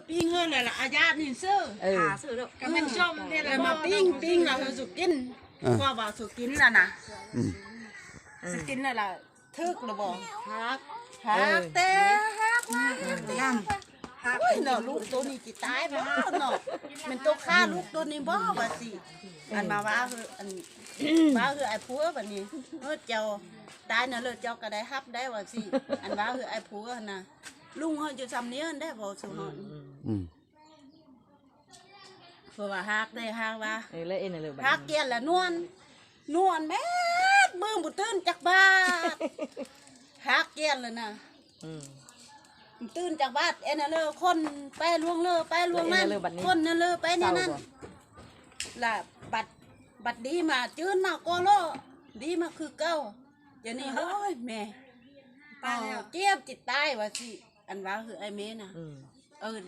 ปิ้งเฮือนล่ะอาญานี่ซื้อซื้อแล้วก็มันชมเนี่ยแล้วมาปิ้งแล้วสุกินพอว่าสุกินแล้วนะสุกินแล้วล่ะทึกหรือบ่ฮักแต่ฮักว่าฮักเนาะลูกตัวนี้สิตายบ่เนาะมันตัวฆ่าลูกตัวนี้บ่ว่าสิอันมาว่าคืออันว่าคือไอ้ผัวบัดนี้เจ้าตายน่ะเลยเจ้าก็ได้รับได้ว่าสิอันว่าคือไอ้ผัวน่ะลุงเฮาอยู่ซ้ำนี้ได้บ่สุฮอนเพราะว่าฮักได้ฮักว่าฮักเกียนละนวลแม่มือบุตื่นจากบ้านฮักเกียนเลยนะตื่นจากบ้านเอ็นเลยคนไปล่วงเลยไปล่วงนั่นคนนั่นเลยไปนี่นั่นล่ะบัดดีมาจื้นมาก็โลดีมาคือเก้าเดี๋ยวนี้เฮ้ยแม่เจี๊ยบจิตตายว่าสิอันว่าคือไอ้เมน่ะ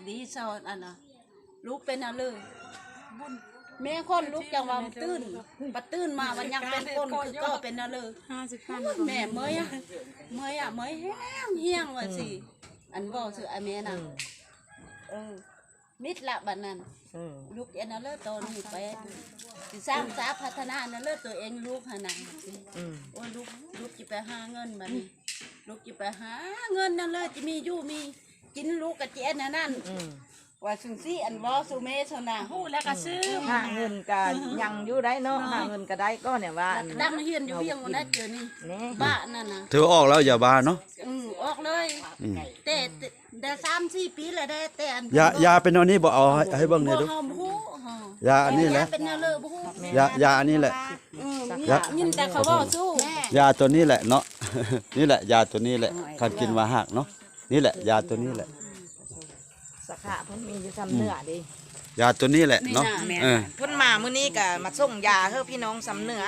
ดีซออันน่ะลูกเป็นอะไรแม่คนลูกจังว่าตื่นปัดตื่นมาวันยังเป็นคนคือก็เป็นอะไรแม่เมย์เฮี้ยงว่าสิอันว่าคือไอ้เมน่ะมิดละบัดนั้นลูกเอ็นอะไรตอนนี้ไปสร้างสาพัฒนานั่นเลยตัวเองลูกหานังโอ้ลูกจะไปหาเงินบัดนี้ลูกจะไปหาเงินนั่นเลยจะมีอยู่มีกินลูกกับเจนนั่นว่าสุซี่อันวอสุเมสนาหู้แล้วก็ซื้อหาเงินก็ยังอยู่ได้เนาะหาเงินก็ได้ก็เนี่ยว่าดังเฮียนอยู่ยังวันนั้นเจอนี่บ้านั่นนะถือออกแล้วอย่าบ้าเนาะออกเลยแต่3-4 ปีเลยได้แต่ยาเป็นอันนี้บอกเอาให้เบิ่งเลยดูยาอันนี้แหละยาอันนี้แหละยินแต่เขาบอกสู้ยาตัวนี้แหละเนาะนี่แหละยาตัวนี้แหละคันกินว่าหักเนาะนี่แหละยาตัวนี้แหละสาขาเพิ่นมีอยู่ซ้ำเนื้อดิยาตัวนี้แหละเนาะเพิ่นมามื้อนี้ก็มาส่งยาเฮ้อพี่น้องซ้ำเนื้อ